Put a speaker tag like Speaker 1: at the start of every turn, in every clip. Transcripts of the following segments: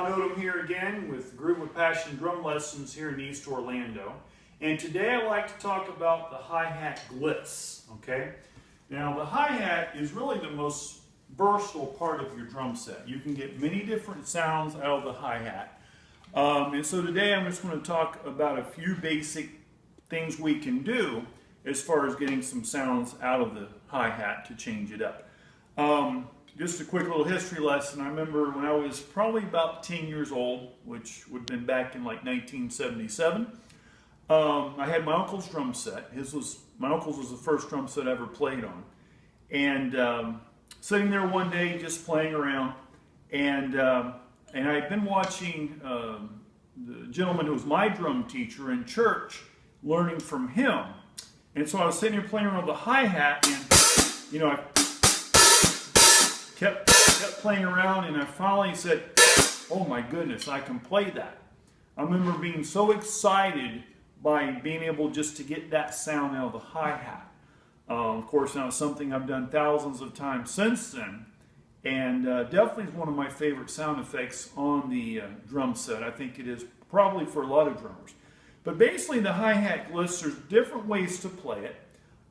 Speaker 1: John Odom here again with Groove with Passion Drum Lessons here in East Orlando. And today I'd like to talk about the hi-hat Gliss, okay? Now the hi-hat is really the most versatile part of your drum set. You can get many different sounds out of the hi-hat. And so today I'm just going to talk about a few basic things we can do as far as getting some sounds out of the hi-hat to change it up. Just a quick little history lesson. I remember when I was probably about 10 years old, which would have been back in like 1977, I had my uncle's drum set. My uncle's was the first drum set I ever played on. And sitting there one day just playing around, and I had been watching the gentleman who was my drum teacher in church, learning from him. And so I was sitting here playing around with the hi-hat, and I kept playing around, and I finally said, oh my goodness, I can play that. I remember being so excited by being able just to get that sound out of the hi-hat. Of course, now it's something I've done thousands of times since then, and definitely is one of my favorite sound effects on the drum set. I think it is probably for a lot of drummers. But basically the hi-hat Gliss, there's different ways to play it.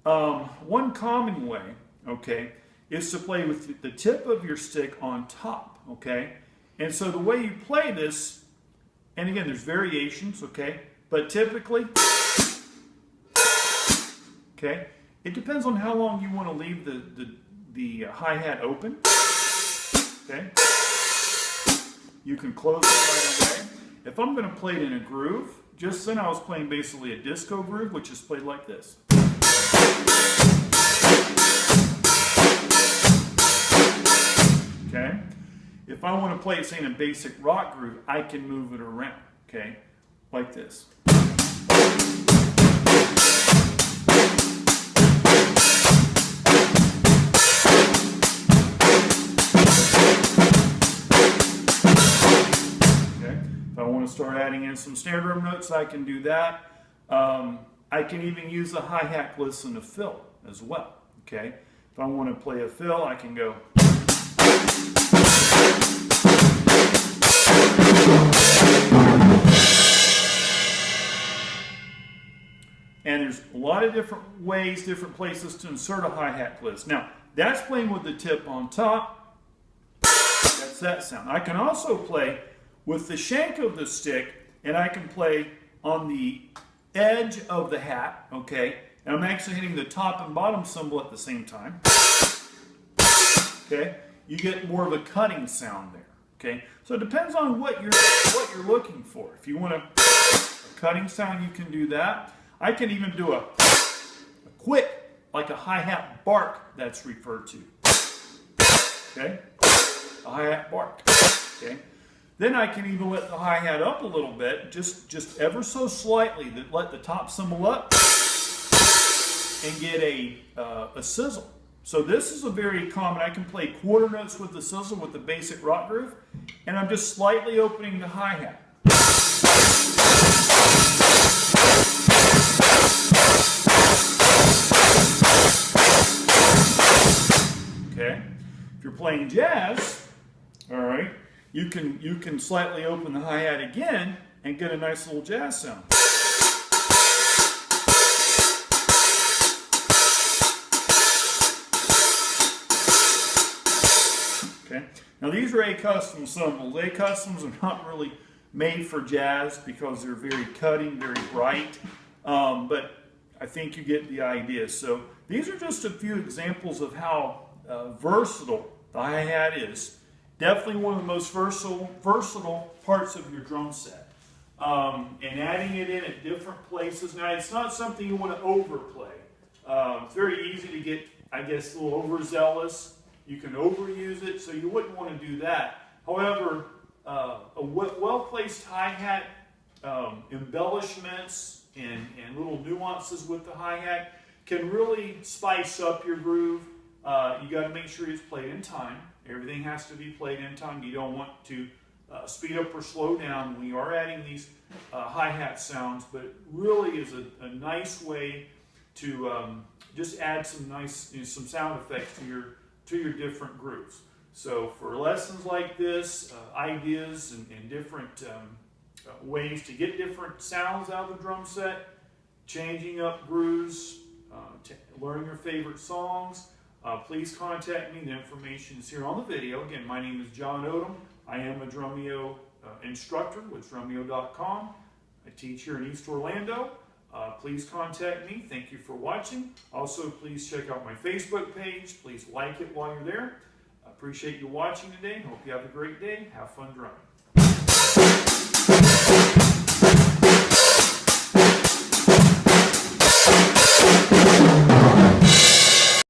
Speaker 1: One common way, okay, is to play with the tip of your stick on top, okay? And so the way you play this, and again, there's variations, okay? But typically, okay, it depends on how long you want to leave the hi-hat open, okay? You can close it right away. If I'm going to play it in a groove, just then I was playing basically a disco groove, which is played like this. Okay? If I want to play it, say, in a basic rock groove, I can move it around, okay? Like this. Okay? If I want to start adding in some snare drum notes, I can do that. I can even use the hi-hat Gliss in a fill as well, okay? If I want to play a fill, I can go. And there's a lot of different ways, different places to insert a hi-hat Gliss. Now, that's playing with the tip on top. That's that sound. I can also play with the shank of the stick, and I can play on the edge of the hat, okay? And I'm actually hitting the top and bottom cymbal at the same time. Okay? You get more of a cutting sound there. Okay? So it depends on what you're looking for. If you want a cutting sound, you can do that. I can even do a quick, like a hi-hat bark, that's referred to. Okay? A hi-hat bark. Okay? Then I can even let the hi-hat up a little bit, just ever so slightly, let the top cymbal up and get a sizzle. So this is a very common, I can play quarter notes with the sizzle with the basic rock groove, and I'm just slightly opening the hi-hat. Okay? If you're playing jazz, all right, you can slightly open the hi-hat again and get a nice little jazz sound. Okay. Now these are A-custom cymbals. A-customs are not really made for jazz because they're very cutting, very bright, but I think you get the idea. So these are just a few examples of how versatile the hi-hat is. Definitely one of the most versatile parts of your drum set. And adding it in at different places. Now, it's not something you want to overplay. It's very easy to get, I guess, a little overzealous. You can overuse it, so you wouldn't want to do that. However, a well-placed hi-hat, embellishments and little nuances with the hi-hat can really spice up your groove. You got to make sure it's played in time. Everything has to be played in time. You don't want to speed up or slow down when you are adding these hi-hat sounds, but it really is a nice way to just add some nice, some sound effects to your different grooves. So for lessons like this, ideas and different ways to get different sounds out of the drum set, changing up grooves, learning your favorite songs, please contact me. The information is here on the video. Again, my name is John Odom. I am a Drumeo instructor with Drumeo.com. I teach here in East Orlando. Please contact me. Thank you for watching. Also, please check out my Facebook page. Please like it while you're there. I appreciate you watching today. Hope you have a great day. Have fun drumming.